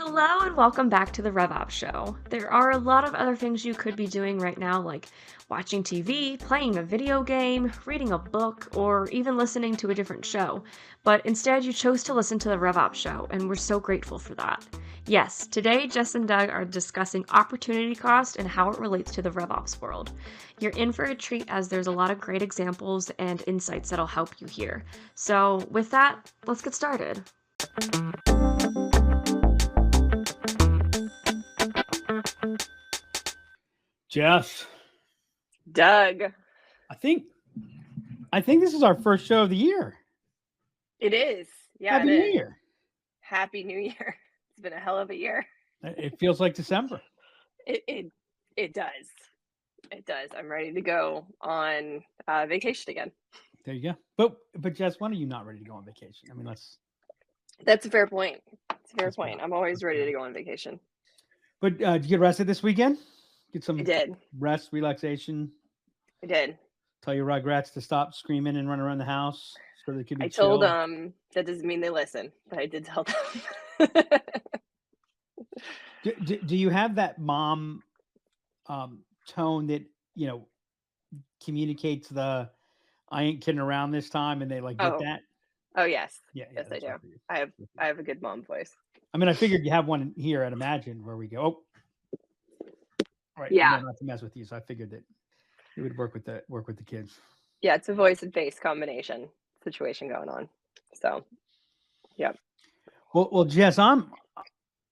Hello and welcome back to the RevOps Show. There are a lot of other things you could be doing right now, like watching TV, playing a video game, reading a book, or even listening to a different show. But instead, you chose to listen to the RevOps Show, and we're so grateful for that. Yes, today Jess and Doug are discussing opportunity cost and how it relates to the RevOps world. You're in for a treat as there's a lot of great examples and insights that'll help you here. So, with that, let's get started. Jess, Doug. I think this is our first show of the year. It is. Yeah. Happy New Year. Happy New Year. It's been a hell of a year. It feels like December. It does. It does. I'm ready to go on vacation again. There you go. But Jess, when are you not ready to go on vacation? I mean, That's a fair point. It's a fair point. I'm always ready to go on vacation. But did you get rested this weekend? Get some I did. Rest, relaxation. I did. Tell your Rugrats to stop screaming and run around the house so they can be I told chill. them that doesn't mean they listen, but I did tell them. Do you have that mom tone that communicates the "I ain't kidding around this time" and they get that? Oh yes. Yeah, yes, I do. I have a good mom voice. I mean, I figured you have one here at Imagine where we go. Oh, right. Yeah. Not to mess with you, so I figured that it would work with the kids. Yeah, it's a voice and face combination situation going on. So, yeah. Well, Jess, I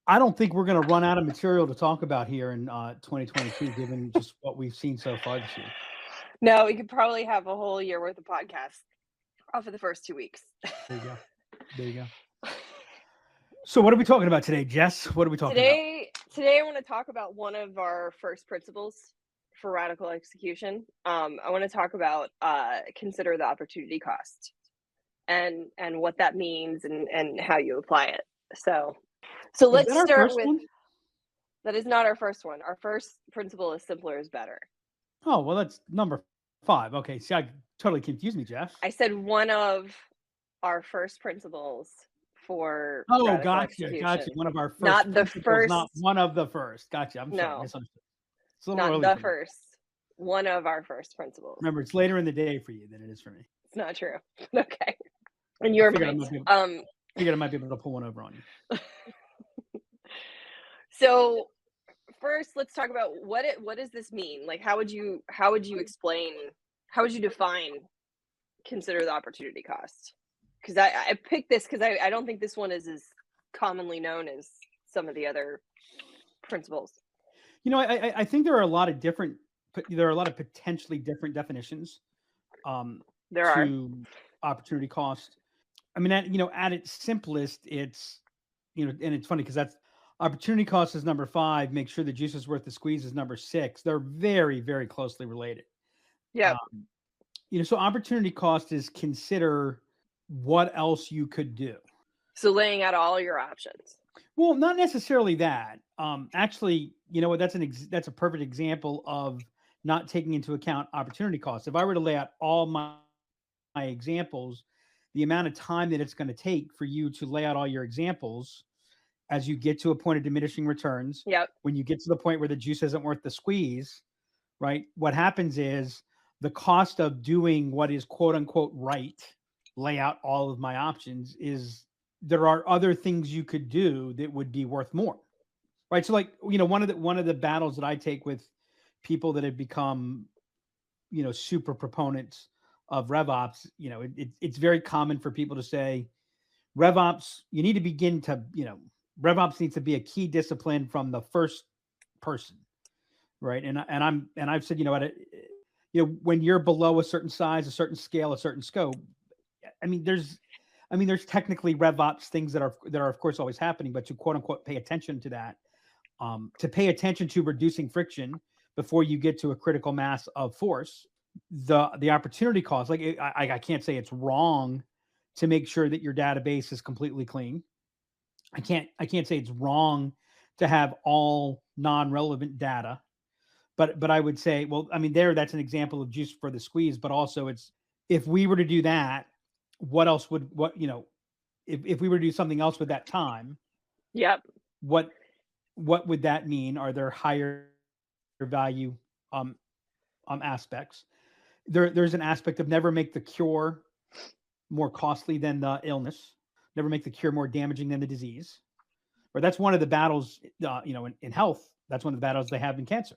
don't think we're going to run out of material to talk about here in 2022, given just what we've seen so far this year. No, we could probably have a whole year worth of podcasts off of the first 2 weeks. There you go. So what are we talking about today, Jess? What are we talking about? Today I want to talk about one of our first principles for radical execution. I want to talk about consider the opportunity cost and what that means and how you apply it. So let's start with one? That is not our first one. Our first principle is simpler is better. Oh, well, that's number 5. Okay, see, I totally confused me, Jeff. I said one of our first principles for gotcha. One of our first, not the first, not one of the first. Gotcha. I'm sorry, misunderstood. It's a little early. Not the first. One of our first principles. Remember, it's later in the day for you than it is for me. It's not true. Okay. And your figured I might be able to pull one over on you. So first, let's talk about what does this mean? Like, how would you explain? How would you define consider the opportunity cost? Because I picked this because I don't think this one is as commonly known as some of the other principles. I think there are a lot of potentially different definitions. There are opportunity cost. I mean, at its simplest, it's and it's funny because that's opportunity cost is number 5. Make sure the juice is worth the squeeze is number 6. They're very, very closely related. Yeah. So opportunity cost is consider what else you could do. So laying out all your options. Well, not necessarily that. Actually, you know what? That's a perfect example of not taking into account opportunity costs. If I were to lay out all my examples, the amount of time that it's going to take for you to lay out all your examples as you get to a point of diminishing returns. Yep. When you get to the point where the juice isn't worth the squeeze, right? What happens is the cost of doing what is quote unquote right, lay out all of my options, is there are other things you could do that would be worth more, right? So one of the battles that I take with people that have become super proponents of RevOps, it's very common for people to say RevOps, you need to begin to RevOps needs to be a key discipline from the first person, right? And I've said when you're below a certain size, a certain scale, a certain scope, there's technically RevOps things that are of course always happening, but to quote unquote pay attention to that, to pay attention to reducing friction before you get to a critical mass of force, the opportunity cost. Like I can't say it's wrong to make sure that your database is completely clean. I can't say it's wrong to have all non-relevant data, but I would say, well, that's an example of juice for the squeeze, but also it's, if we were to do that, if we were to do something else with that time, yep, what would that mean? Are there higher value aspects? There's an aspect of never make the cure more costly than the illness, never make the cure more damaging than the disease. Or that's one of the battles, in health. That's one of the battles they have in cancer,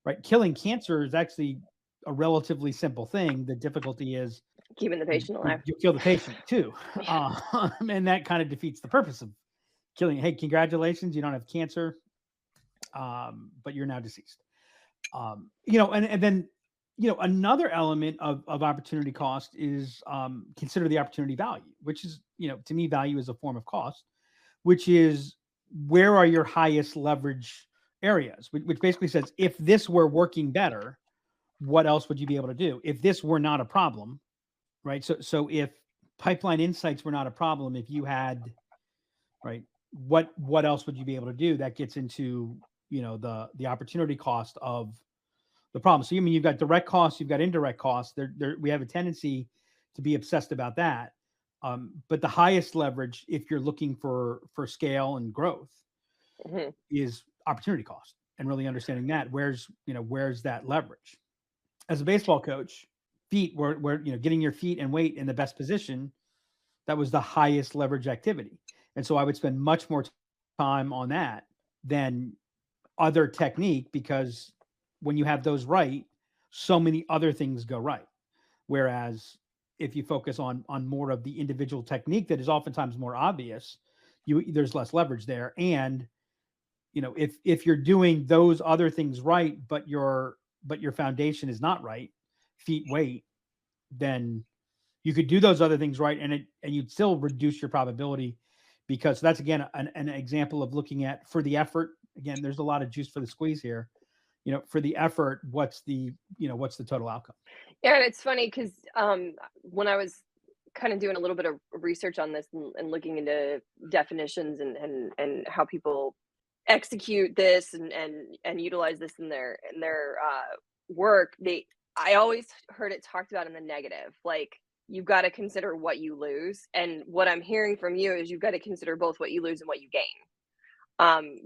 right? Killing cancer is actually a relatively simple thing. The difficulty is keeping the patient alive. you kill the patient too, and that kind of defeats the purpose of killing. Hey, congratulations, you don't have cancer, but you're now deceased. And then another element of opportunity cost is consider the opportunity value, which is to me value is a form of cost, which is where are your highest leverage areas, which basically says if this were working better, what else would you be able to do if this were not a problem, right? So if pipeline insights were not a problem, if you had, right, what else would you be able to do? That gets into the opportunity cost of the problem. So you've got direct costs, you've got indirect costs. We have a tendency to be obsessed about that. But the highest leverage, if you're looking for scale and growth, is opportunity cost, and really understanding that where's that leverage. As a baseball coach, feet were getting your feet and weight in the best position. That was the highest leverage activity, and so I would spend much more time on that than other technique, because when you have those right, so many other things go right. Whereas if you focus on more of the individual technique that is oftentimes more obvious, there's less leverage there. And if you're doing those other things right, but your foundation is not right, feet, weight, then you could do those other things right, and you'd still reduce your probability, because that's again an example of looking at for the effort. Again, there's a lot of juice for the squeeze here. For the effort, what's the total outcome? Yeah, and it's funny because when I was kind of doing a little bit of research on this and looking into definitions and how people execute this and utilize this in their work, I always heard it talked about in the negative. Like, you've got to consider what you lose, and what I'm hearing from you is you've got to consider both what you lose and what you gain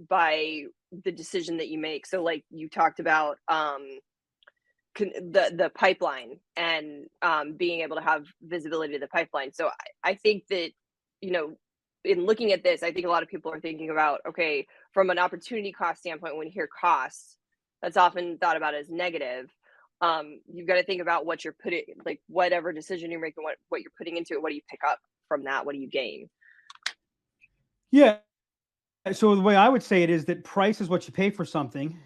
by the decision that you make. So like you talked about the pipeline and being able to have visibility to the pipeline. So I think that, in looking at this, I think a lot of people are thinking about, okay, from an opportunity cost standpoint, when you hear costs, that's often thought about as negative. You've got to think about what you're putting, like whatever decision you're making, what you're putting into it, what do you pick up from that? What do you gain? Yeah. So the way I would say it is that price is what you pay for something.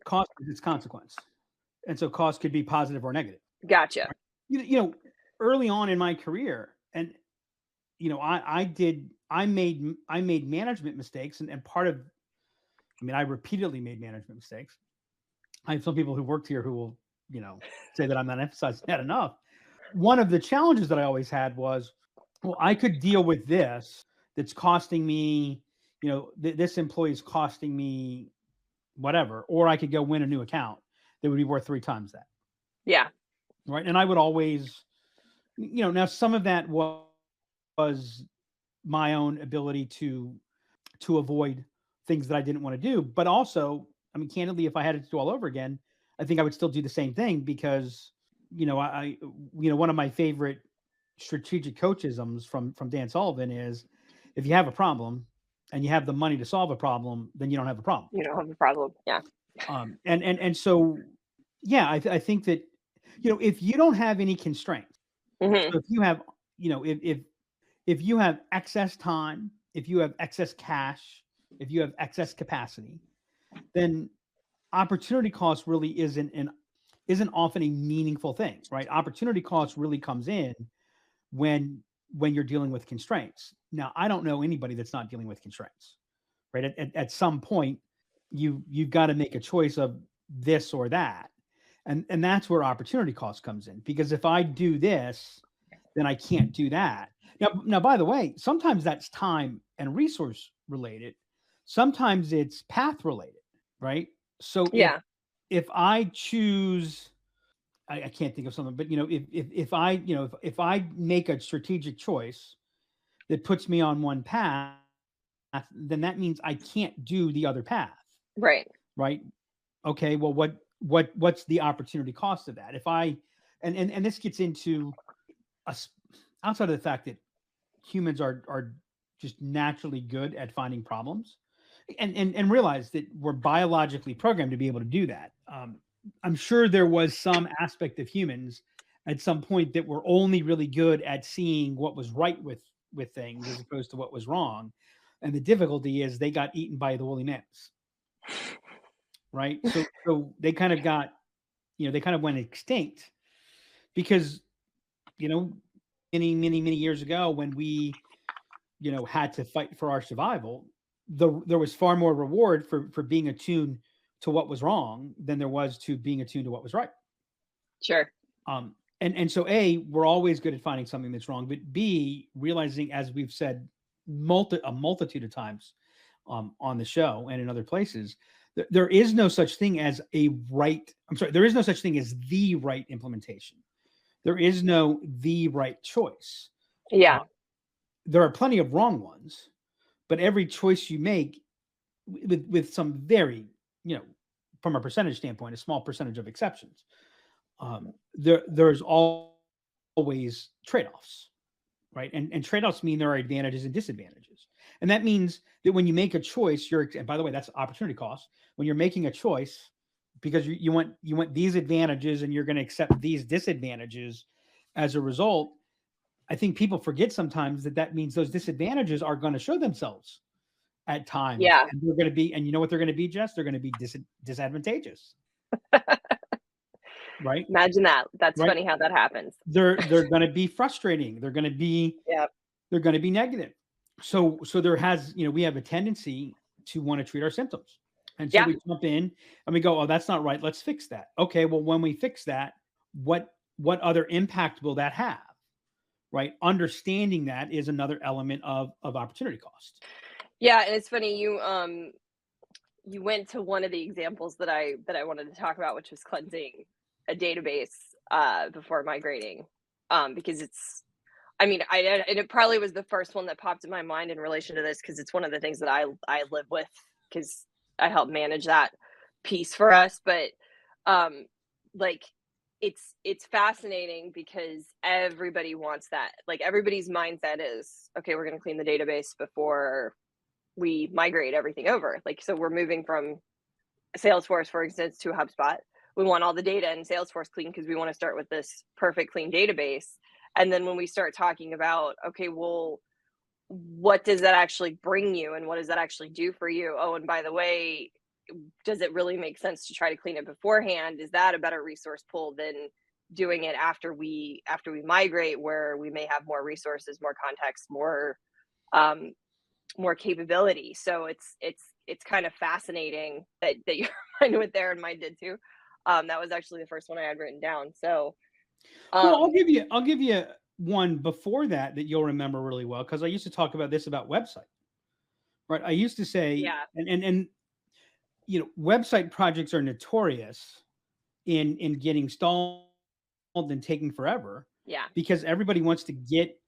Cost is its consequence. And so cost could be positive or negative. Gotcha. Early on in my career, and I made management mistakes, and part of, I repeatedly made management mistakes. I have some people who worked here who will, say that I'm not emphasizing that enough. One of the challenges that I always had was, well, I could deal with this. That's costing me, this employee is costing me whatever, or I could go win a new account that would be worth 3 times that. Yeah. Right. And I would always, now some of that was my own ability to avoid things that I didn't want to do. But also, candidly, if I had it to do all over again, I think I would still do the same thing, because, one of my favorite strategic coachisms from Dan Sullivan is, if you have a problem and you have the money to solve a problem, then you don't have a problem. You don't have a problem. Yeah. And so, yeah, I think that, if you don't have any constraints, so if you have, if you have excess time, if you have excess cash, if you have excess capacity, then opportunity cost really isn't often a meaningful thing, right? Opportunity cost really comes in when you're dealing with constraints. Now, I don't know anybody that's not dealing with constraints, right? At some point, you've got to make a choice of this or that. And that's where opportunity cost comes in, because if I do this, then I can't do that. Now, by the way, sometimes that's time and resource related. Sometimes it's path related, right? So yeah, if I choose, I can't think of something, but if I make a strategic choice that puts me on one path, then that means I can't do the other path. Right. Right. Okay. Well, what's the opportunity cost of that? If I, and this gets into us outside of the fact that humans are just naturally good at finding problems, and realize that we're biologically programmed to be able to do that. I'm sure there was some aspect of humans at some point that were only really good at seeing what was right with things as opposed to what was wrong. And the difficulty is they got eaten by the woolly mammoths, right? So they kind of got, they kind of went extinct because, many years ago when we, had to fight for our survival, there was far more reward for being attuned to what was wrong than there was to being attuned to what was right. Sure. And so A, we're always good at finding something that's wrong, but B, realizing, as we've said a multitude of times on the show and in other places, there is no such thing as there is no such thing as the right implementation. There is no the right choice. Yeah. There are plenty of wrong ones, but every choice you make with some very, from a percentage standpoint, a small percentage of exceptions, there's always trade-offs, right? And trade-offs mean there are advantages and disadvantages. And that means that when you make a choice, and by the way, that's opportunity cost. When you're making a choice, because you want these advantages and you're going to accept these disadvantages as a result, I think people forget sometimes that means those disadvantages are going to show themselves at times. Yeah. And they're going to be, and you know what they're going to be, Jess? They're going to be disadvantageous. Right? Imagine that. That's right? Funny how that happens. They're going to be frustrating. They're going to be, they're going to be negative. So there has, we have a tendency to want to treat our symptoms. And so we jump in and we go, oh, that's not right. Let's fix that. Okay. Well, when we fix that, what other impact will that have? Right. Understanding that is another element of opportunity cost. Yeah. And it's funny, you went to one of the examples that I wanted to talk about, which was cleansing a database before migrating. Because it probably was the first one that popped in my mind in relation to this, because it's one of the things that I live with, because I help manage that piece for us. But it's fascinating because everybody wants that. Like, everybody's mindset is, okay, we're going to clean the database before we migrate everything over. Like, so we're moving from Salesforce, for instance, to HubSpot. We want all the data in Salesforce clean because we want to start with this perfect clean database. And then when we start talking about, okay, well, what does that actually bring you and what does that actually do for you? Oh, and by the way, does it really make sense to try to clean it beforehand? Is that a better resource pool than doing it after we migrate, where we may have more resources, more context, more capability? So it's kind of fascinating that your mind went there and mine did too. That was actually the first one I had written down. So well, I'll give you one before that you'll remember really well, because I used to talk about this about website. Right. I used to say, and website projects are notorious in getting stalled and taking forever. Yeah. Because everybody wants to get,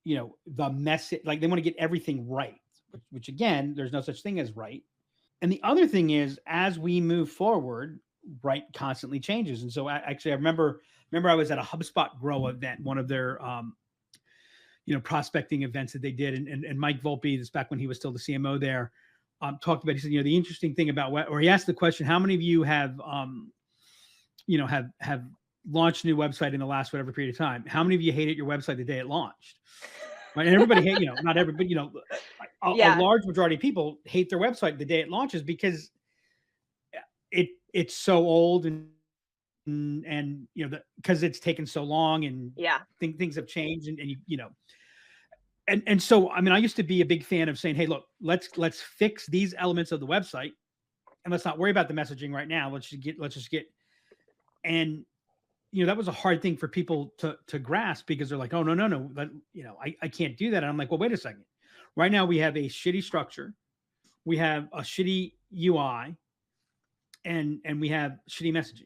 the message, like they want to get everything right, which again, there's no such thing as right. And the other thing is, as we move forward, right constantly changes. And so I remember I was at a HubSpot Grow event, one of their, prospecting events that they did. And Mike Volpe, this back when he was still the CMO there, talked about, he said, the interesting thing about or he asked the question, how many of you have launched a new website in the last whatever period of time? How many of you hated your website the day it launched? Right. And everybody not everybody, a large majority of people hate their website the day it launches because it's so old and because it's taken so long and things have changed and so I used to be a big fan of saying, hey, look, let's fix these elements of the website and let's not worry about the messaging right now. Let's just get and that was a hard thing for people to grasp, because they're like, oh no, I can't do that. And I'm like, well, wait a second. Right now we have a shitty structure, we have a shitty UI, and we have shitty messaging.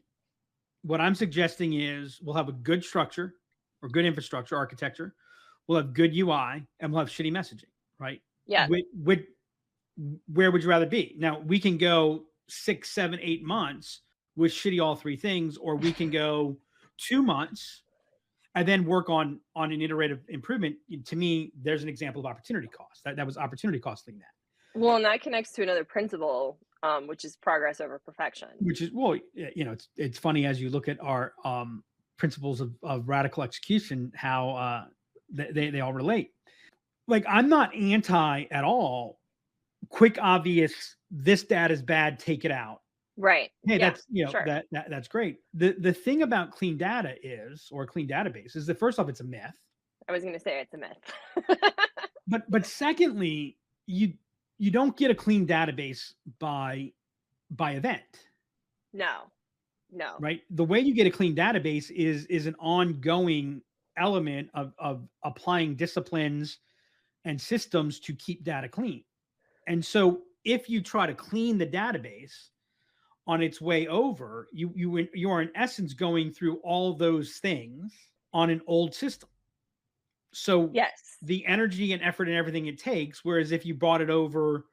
What I'm suggesting is we'll have a good structure or good infrastructure architecture. We'll have good UI and we'll have shitty messaging, right? Yeah. where would you rather be? Now we can go 6, 7, 8 months with shitty all three things, or we can go 2 months and then work on an iterative improvement. To me, there's an example of opportunity cost. That was opportunity costing that. Well, and that connects to another principle, which is progress over perfection. Which is, well, it's funny as you look at our principles of radical execution, how they all relate. Like, I'm not anti at all quick, obvious, this data is bad, take it out. Right. Hey, yeah, that's sure. that's great. The thing about clean data or clean database is that, first off, it's a myth. I was going to say it's a myth. but secondly, you don't get a clean database by event. No. Right. The way you get a clean database is an ongoing element of applying disciplines and systems to keep data clean. And so if you try to clean the database on its way over, you are in essence going through all those things on an old system. So yes, the energy and effort and everything it takes, whereas if you brought it over,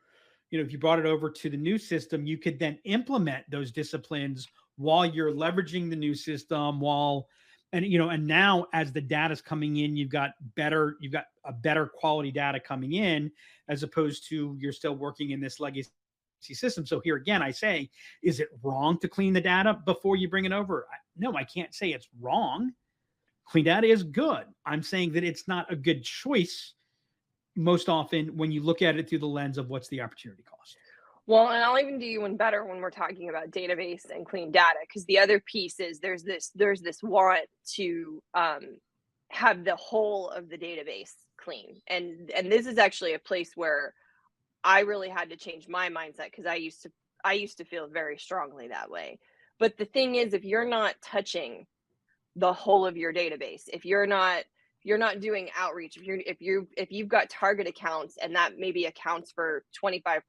if you brought it over to the new system, you could then implement those disciplines while you're leveraging the new system, and now as the data's coming in, you've got a better quality data coming in, as opposed to you're still working in this legacy system. So here again, I say, is it wrong to clean the data before you bring it over? No, I can't say it's wrong. Clean data is good. I'm saying that it's not a good choice most often when you look at it through the lens of what's the opportunity cost. Well, and I'll even do you one better when we're talking about database and clean data, because the other piece is there's this want to have the whole of the database clean, and this is actually a place where I really had to change my mindset, because I used to feel very strongly that way. But the thing is, if you're not touching the whole of your database, if you're not doing outreach, if you've got target accounts and that maybe accounts for 25%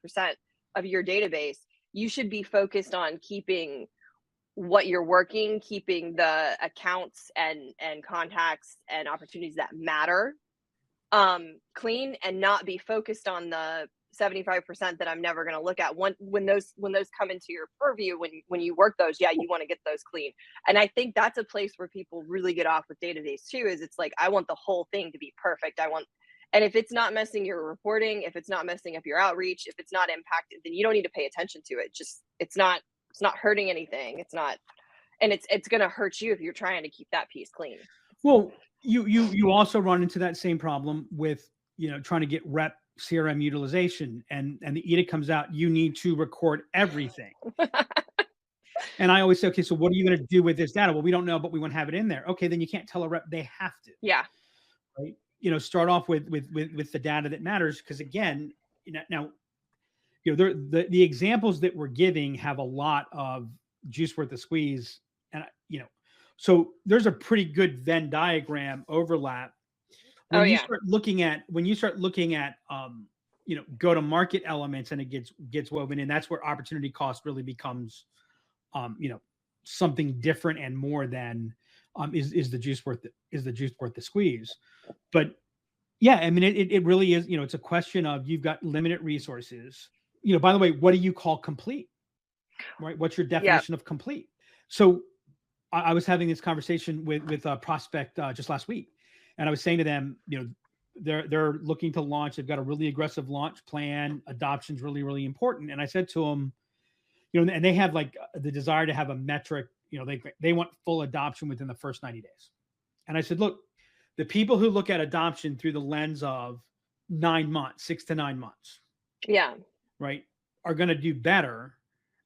of your database, you should be focused on keeping what you're working, keeping the accounts and contacts and opportunities that matter clean, and not be focused on the 75% that I'm never going to look at. When those come into your purview, when you work those, yeah, you want to get those clean. And I think that's a place where people really get off with database too, is it's like, I want the whole thing to be perfect. And if it's not messing your reporting, if it's not messing up your outreach, if it's not impacted, then you don't need to pay attention to it. Just, it's not hurting anything. It's not, and it's going to hurt you if you're trying to keep that piece clean. Well, you also run into that same problem with, trying to get rep CRM utilization, and the edict comes out, you need to record everything. And I always say, okay, so what are you going to do with this data? Well, we don't know, but we want to have it in there. Okay, then you can't tell a rep they have to. Yeah. Right. Start off with the data that matters, because again, now, the examples that we're giving have a lot of juice worth the squeeze, and so there's a pretty good Venn diagram overlap. When you start looking at go to market elements, and it gets woven in, that's where opportunity cost really becomes something different and more than is the juice worth the squeeze. But yeah, I mean, it really is, it's a question of, you've got limited resources. By the way, what do you call complete? Right? What's your definition of complete? So I was having this conversation with a prospect just last week, and I was saying to them, they're looking to launch. They've got a really aggressive launch plan. Adoption's really, really important. And I said to them, and they have like the desire to have a metric, they want full adoption within the first 90 days. And I said, look, the people who look at adoption through the lens of 9 months, 6 to 9 months, yeah, right, are going to do better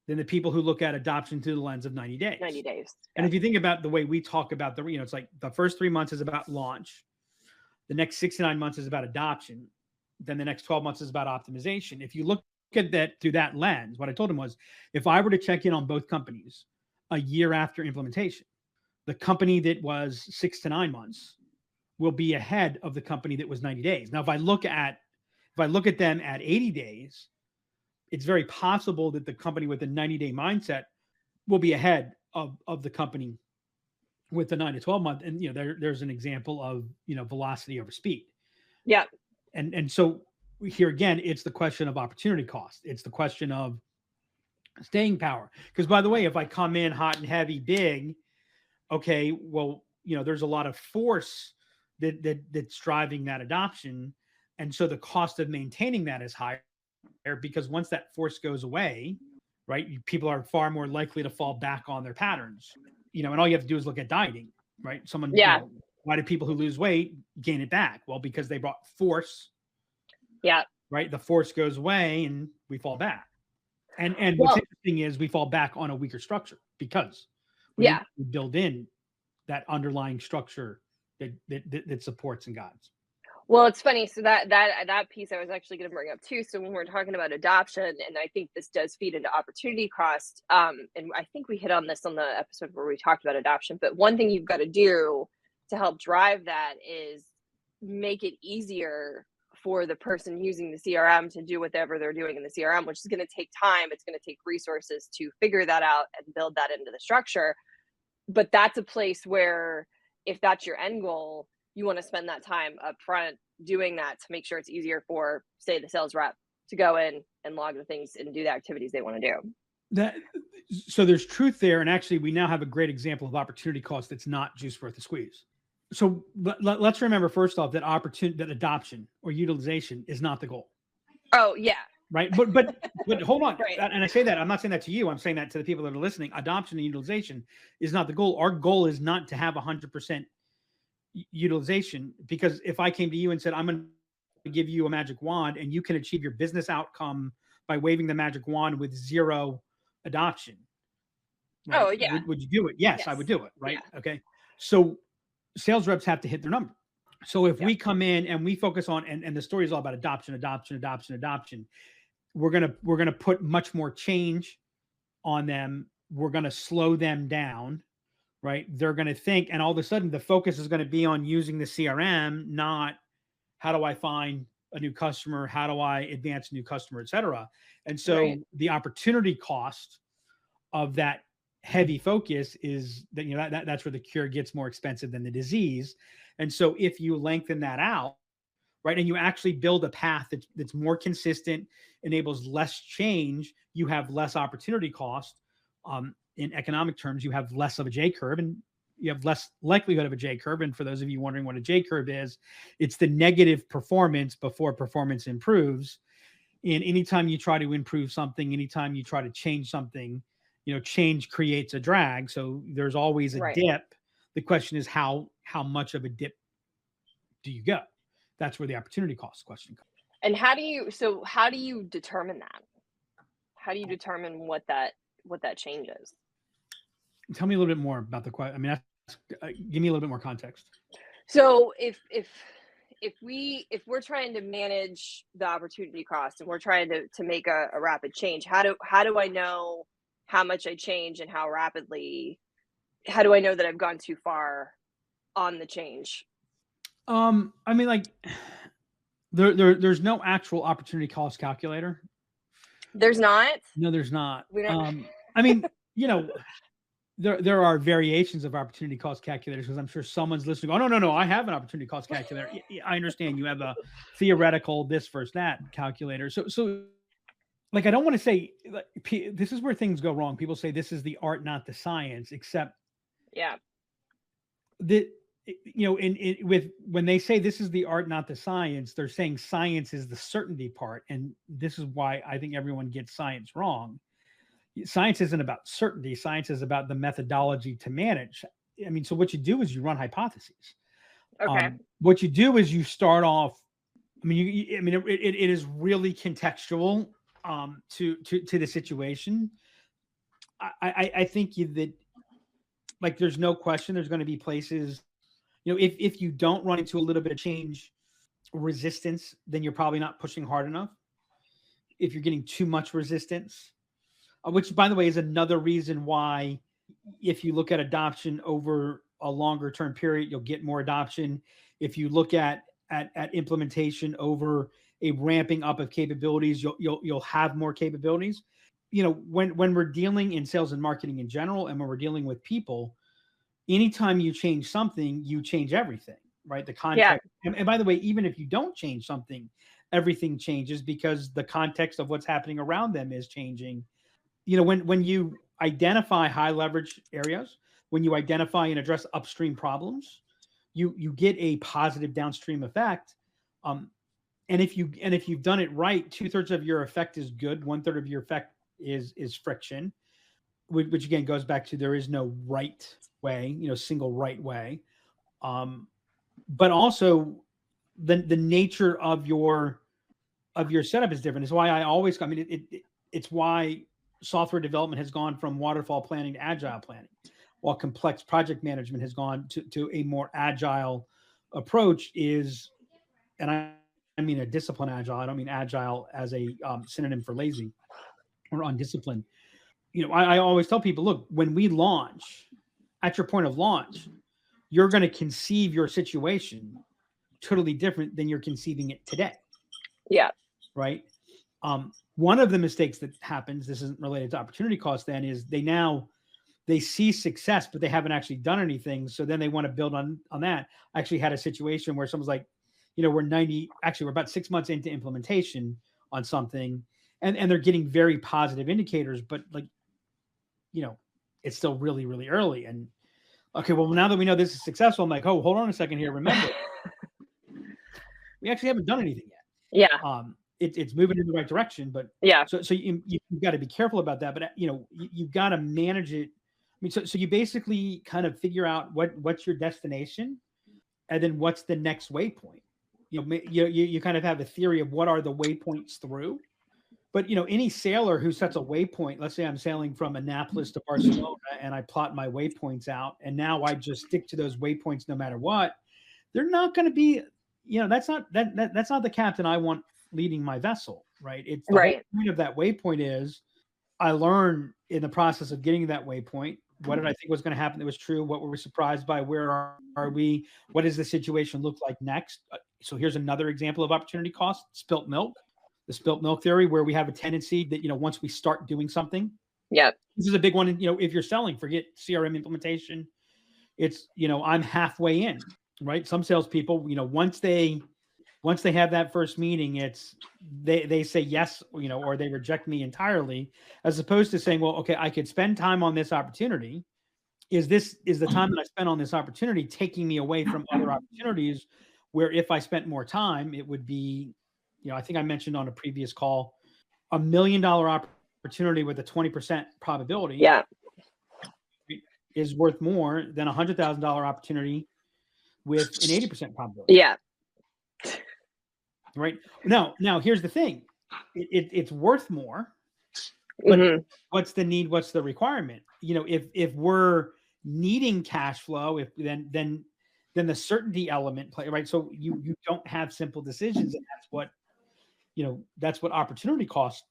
than the people who look at adoption through the lens of 90 days. 90 days. And if you think about the way we talk about it's like the first 3 months is about launch. The next 6 to 9 months is about adoption. Then the next 12 months is about optimization. If you look at that through that lens, what I told him was, if I were to check in on both companies a year after implementation, the company that was 6 to 9 months will be ahead of the company that was 90 days. Now, if I look at them at 80 days, it's very possible that the company with a 90-day mindset will be ahead of the company with the 9 to 12 month. And there's an example of velocity over speed. Yeah. And so here again, it's the question of opportunity cost. It's the question of staying power. Because by the way, if I come in hot and heavy, big, okay, well, there's a lot of force that's driving that adoption. And so the cost of maintaining that is higher because once that force goes away, right, people are far more likely to fall back on their patterns, and all you have to do is look at dieting, right? Why do people who lose weight gain it back? Well, because they brought force. Yeah. Right. The force goes away and we fall back. And what's interesting is we fall back on a weaker structure because we build in that underlying structure that supports and guides. Well, it's funny. So that piece I was actually going to bring up too. So when we're talking about adoption, and I think this does feed into opportunity cost, and I think we hit on this on the episode where we talked about adoption, but one thing you've got to do to help drive that is make it easier for the person using the CRM to do whatever they're doing in the CRM, which is going to take time. It's going to take resources to figure that out and build that into the structure. But that's a place where if that's your end goal, you want to spend that time up front doing that to make sure it's easier for, say, the sales rep to go in and log the things and do the activities they want to do. So there's truth there. And actually, we now have a great example of opportunity cost that's not juice worth the squeeze. So let's remember, first off, that adoption or utilization is not the goal. Oh, yeah. Right. But hold on. Right. And I say that, I'm not saying that to you. I'm saying that to the people that are listening. Adoption and utilization is not the goal. Our goal is not to have 100% utilization, because if I came to you and said, I'm going to give you a magic wand and you can achieve your business outcome by waving the magic wand with zero adoption. Right? Oh, yeah. Would you do it? Yes, I would do it. Right. Yeah. Okay. So sales reps have to hit their number. So if we come in and we focus on, and the story is all about adoption, we're going to put much more change on them. We're going to slow them down, right? They're going to think, and all of a sudden the focus is going to be on using the CRM, not how do I find a new customer? How do I advance a new customer, et cetera. And so the opportunity cost of that heavy focus is that, that's where the cure gets more expensive than the disease. And so if you lengthen that out, right, and you actually build a path that's more consistent, enables less change, you have less opportunity cost. In economic terms, you have less of a J curve and you have less likelihood of a J curve. And for those of you wondering what a J curve is, it's the negative performance before performance improves. And anytime you try to improve something, anytime you try to change something, change creates a drag. So there's always a dip. The question is how much of a dip do you go? That's where the opportunity cost question comes. And how do you determine that? How do you determine what that change is? Tell me a little bit more about the question. I mean, give me a little bit more context. So if we're trying to manage the opportunity cost and we're trying to make a rapid change, how do I know how much I change and how rapidly? How do I know that I've gone too far on the change? I mean, like there's no actual opportunity cost calculator. There's not? No, there's not. I mean, there are variations of opportunity cost calculators, because I'm sure someone's listening. Oh, no, I have an opportunity cost calculator. I understand you have a theoretical this versus that calculator. So like, I don't want to say, like, this is where things go wrong. People say this is the art, not the science, except when they say this is the art, not the science, they're saying science is the certainty part. And this is why I think everyone gets science wrong. Science isn't about certainty. Science is about the methodology to manage. I mean, so what you do is you run hypotheses. Okay. What you do is you start off. I mean, it is really contextual to the situation. I think that, like, there's no question there's going to be places, if you don't run into a little bit of change resistance, then you're probably not pushing hard enough. If you're getting too much resistance, which, by the way, is another reason why, if you look at adoption over a longer term period, you'll get more adoption. If you look at implementation over a ramping up of capabilities, you'll have more capabilities. When we're dealing in sales and marketing in general, and when we're dealing with people, anytime you change something, you change everything, right? The context. And by the way, even if you don't change something, everything changes because the context of what's happening around them is changing. You know, when you identify high leverage areas, when you identify and address upstream problems, you get a positive downstream effect. And if you've done it right, 2/3 of your effect is good, 1/3 of your effect is friction, which again goes back to there is no right way, single right way. But also the nature of your setup is different. It's why it's why software development has gone from waterfall planning to agile planning, while complex project management has gone to a more agile approach. And I mean a discipline agile. I don't mean agile as a synonym for lazy or undisciplined. I always tell people, look, when we launch, at your point of launch, you're going to conceive your situation totally different than you're conceiving it today. Yeah. Right. One of the mistakes that happens, this isn't related to opportunity cost, then, is they see success, but they haven't actually done anything. So then they want to build on that. I actually had a situation where someone's like, we're about 6 months into implementation on something, and they're getting very positive indicators, but it's still really, really early. And okay, well, now that we know this is successful, I'm like, oh, hold on a second here. Remember, we actually haven't done anything yet. Yeah. It's moving in the right direction, but yeah. So you've got to be careful about that. But you've got to manage it. I mean, so you basically kind of figure out what's your destination, and then what's the next waypoint. You kind of have a theory of what are the waypoints through. But any sailor who sets a waypoint, let's say I'm sailing from Annapolis to Barcelona, and I plot my waypoints out, and now I just stick to those waypoints no matter what. They're not going to be, that's not the captain I want leading my vessel, right? It's the whole point of that waypoint is I learn in the process of getting that waypoint, what did I think was going to happen that was true? What were we surprised by? Where are we? What does the situation look like next? So here's another example of opportunity cost: spilt milk. The spilt milk theory, where we have a tendency that, once we start doing something, this is a big one. If you're selling, forget CRM implementation. It's, I'm halfway in, right? Some salespeople, once they have that first meeting, it's they say yes, or they reject me entirely, as opposed to saying, well, okay, I could spend time on this opportunity. Is the time that I spent on this opportunity taking me away from other opportunities where if I spent more time, it would be, I think I mentioned on a previous call, $1 million opportunity with a 20% probability is worth more than a $100,000 opportunity with an 80% probability. Yeah. Right. Now here's the thing. It's worth more, but what's the need? What's the requirement? If we're needing cash flow, then the certainty element play, right? So you don't have simple decisions, and that's what opportunity cost.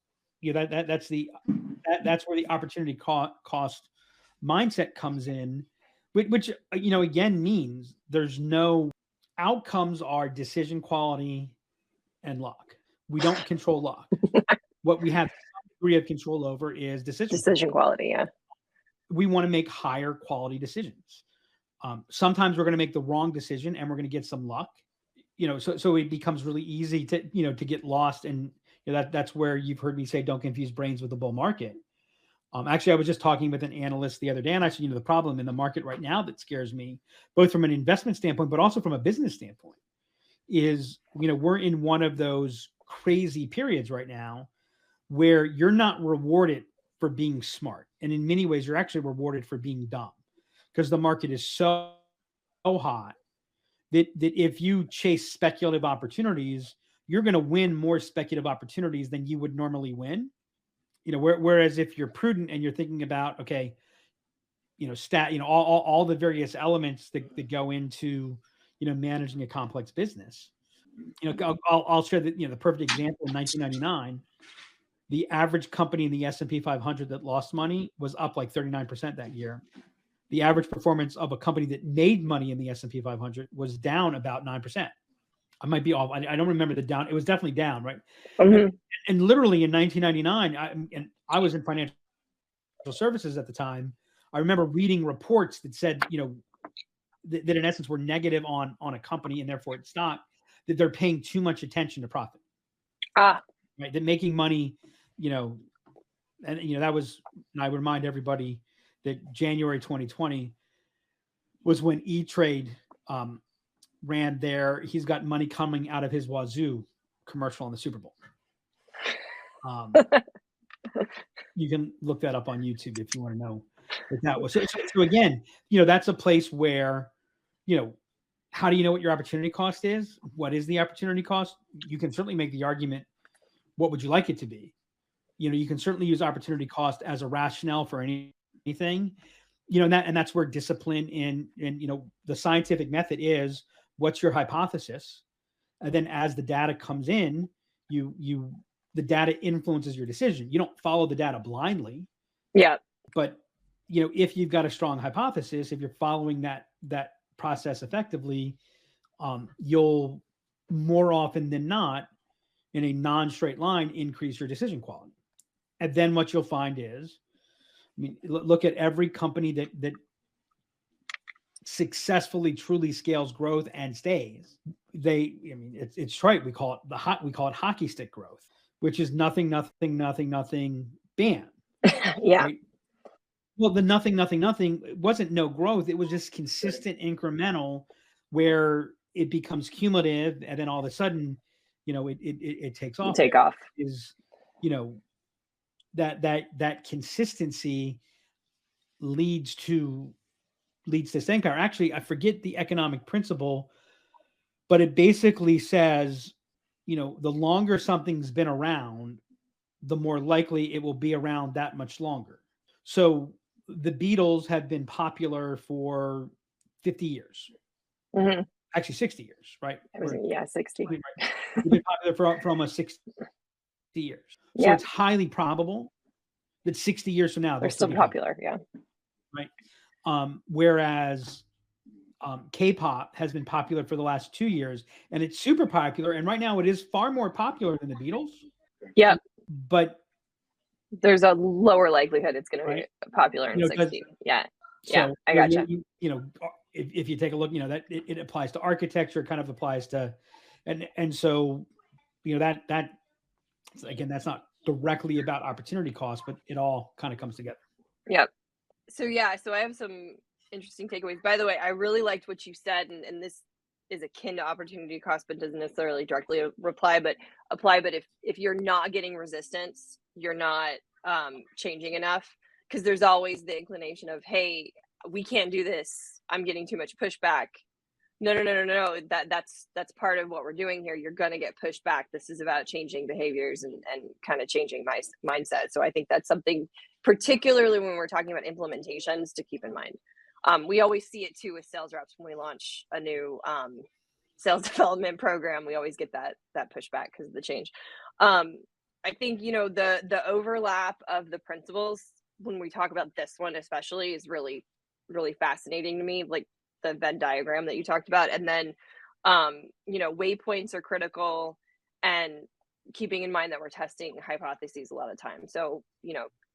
That's where the opportunity cost mindset comes in, which again means there's no outcomes are decision quality and luck. We don't control luck. What we have some degree of control over is decision quality. Yeah. We want to make higher quality decisions. Sometimes we're going to make the wrong decision and we're going to get some luck. So it becomes really easy to get lost, and that's where you've heard me say, don't confuse brains with the bull market. Actually, I was just talking with an analyst the other day, and I said, the problem in the market right now that scares me, both from an investment standpoint, but also from a business standpoint, is, we're in one of those crazy periods right now where you're not rewarded for being smart. And in many ways, you're actually rewarded for being dumb, because the market is so hot that if you chase speculative opportunities, you're going to win more speculative opportunities than you would normally win. Whereas if you're prudent and you're thinking about, okay, all the various elements that go into, managing a complex business. I'll share the perfect example. In 1999, the average company in the S&P 500 that lost money was up like 39% that year. The average performance of a company that made money in the S&P 500 was down about 9%. I might be off. I don't remember the down. It was definitely down, right? And literally in 1999, I was in financial services at the time. I remember reading reports that said, that in essence were negative on a company and therefore its stock, that they're paying too much attention to profit. Ah, right? That making money, and that was, and I remind everybody that January 2020 was when E-Trade ran their "He's got money coming out of his wazoo" commercial on the Super Bowl. You can look that up on YouTube if you want to know what that was. So again, that's a place where, how do you know what your opportunity cost is? What is the opportunity cost? You can certainly make the argument, what would you like it to be? You can certainly use opportunity cost as a rationale for anything, and that's where discipline in the scientific method is, what's your hypothesis? And then as the data comes in, the data influences your decision. You don't follow the data blindly. Yeah. But if you've got a strong hypothesis, if you're following that process effectively, you'll more often than not, in a non-straight line, increase your decision quality. And then what you'll find is, look at every company that successfully truly scales growth and stays. It's right. We call it hockey stick growth, which is nothing, bam. Yeah. Right? Well, the nothing wasn't no growth. It was just consistent incremental, where it becomes cumulative, and then all of a sudden, it takes off. Take off is, that consistency leads to staying power. Actually, I forget the economic principle, but it basically says, the longer something's been around, the more likely it will be around that much longer. So the Beatles have been popular for 50 years. Mm-hmm. Actually 60 years, right? 60. Right? They've been popular for almost 60 years. So Yeah. it's highly probable that 60 years from now, they're still popular. Yeah. Right. Whereas K-pop has been popular for the last 2 years, and it's super popular. And right now it is far more popular than the Beatles. Yeah. But there's a lower likelihood it's going to be popular in 60. Yeah. So, yeah. I gotcha. If you take a look, that it applies to architecture, kind of applies to, and so, that again, that's not directly about opportunity cost, but it all kind of comes together. Yep. So I have some interesting takeaways. By the way, I really liked what you said, and this is akin to opportunity cost, but doesn't necessarily directly apply. But if you're not getting resistance, you're not changing enough, because there's always the inclination of, hey, we can't do this, I'm getting too much pushback. No. That's part of what we're doing here. You're going to get pushed back. This is about changing behaviors and kind of changing my mindset. So I think that's something, particularly when we're talking about implementations, to keep in mind. We always see it too with sales reps when we launch a new sales development program. We always get that pushback because of the change. I think the overlap of the principles when we talk about this one especially is really, really fascinating to me. Like the Venn diagram that you talked about, and then waypoints are critical, and keeping in mind that we're testing hypotheses a lot of times. So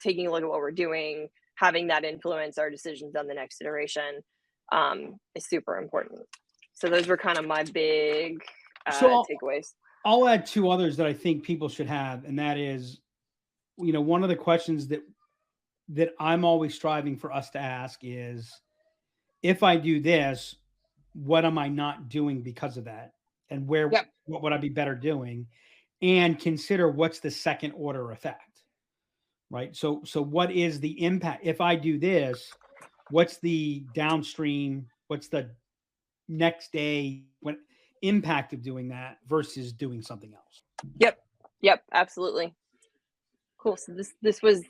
taking a look at what we're doing, having that influence our decisions on the next iteration is super important. So those were kind of my big takeaways. I'll add two others that I think people should have, and that is, one of the questions that I'm always striving for us to ask is, if I do this, what am I not doing because of that? And what would I be better doing? And consider what's the second order effect, right? So what is the impact? If I do this, what's the downstream, what's the next day impact of doing that versus doing something else? Yep, absolutely. Cool. So this was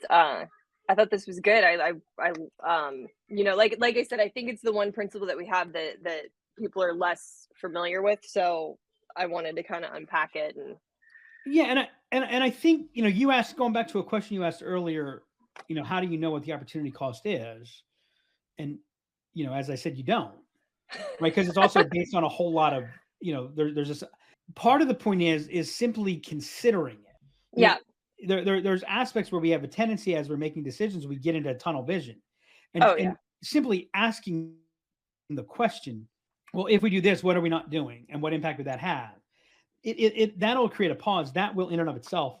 I thought this was good. I like I said, I think it's the one principle that we have that people are less familiar with. So I wanted to kind of unpack it. And I think, you asked, going back to a question you asked earlier, how do you know what the opportunity cost is? And, as I said, you don't, right? Because it's also based on a whole lot of, there's this part of the point is simply considering it. Yeah. There's aspects where we have a tendency, as we're making decisions, we get into tunnel vision, and simply asking the question, well, if we do this, what are we not doing, and what impact would that have? that'll create a pause that will in and of itself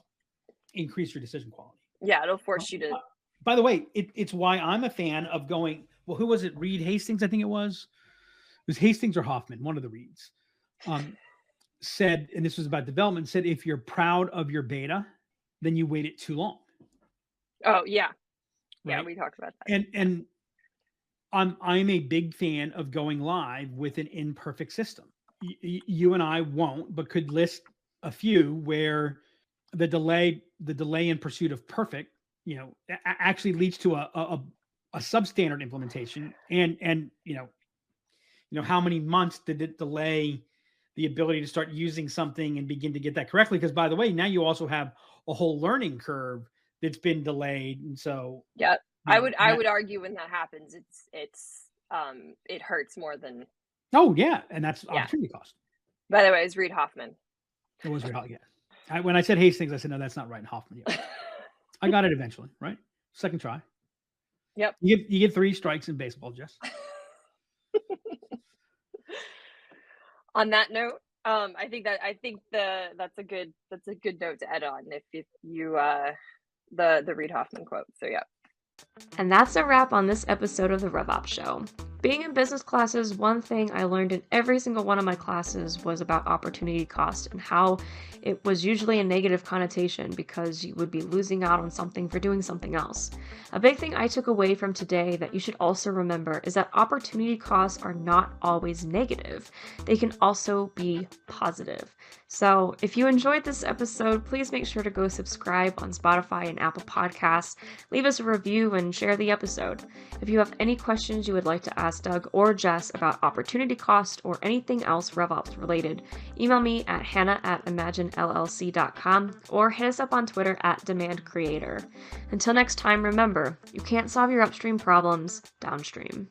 increase your decision quality. Yeah, it'll force you to. By the way, it's why I'm a fan of going, well, who was it? Reed Hastings, I think it was. It was Hastings or Hoffman, one of the Reeds, said, and this was about development, said, if you're proud of your beta, then you waited too long. Oh, yeah. Right? Yeah, we talked about that. And I'm a big fan of going live with an imperfect system. You and I won't, but could list a few where the delay in pursuit of perfect, actually leads to a substandard implementation. And how many months did it delay the ability to start using something and begin to get that correctly? Because by the way, now you also have a whole learning curve that's been delayed. And so yeah, I would argue when that happens, it hurts more than. Oh yeah. And that's opportunity cost. By the way, it's Reed Hoffman. It was Reed Hoffman. Yeah. When I said Hastings, I said, no, that's not right. Hoffman. Yeah. I got it eventually, right? Second try. Yep. You get 3 strikes in baseball, Jess. On that note, I think that's a good note to end on if you the Reed Hoffman quote. So yeah. And that's a wrap on this episode of the RevOps Show. Being in business classes, one thing I learned in every single one of my classes was about opportunity cost and how it was usually a negative connotation because you would be losing out on something for doing something else. A big thing I took away from today that you should also remember is that opportunity costs are not always negative. They can also be positive. So if you enjoyed this episode, please make sure to go subscribe on Spotify and Apple Podcasts, leave us a review, and share the episode. If you have any questions you would like to ask Doug or Jess about opportunity cost or anything else RevOps related, email me at hannah@imaginellc.com or hit us up on Twitter @demandcreator. Until next time, remember, you can't solve your upstream problems downstream.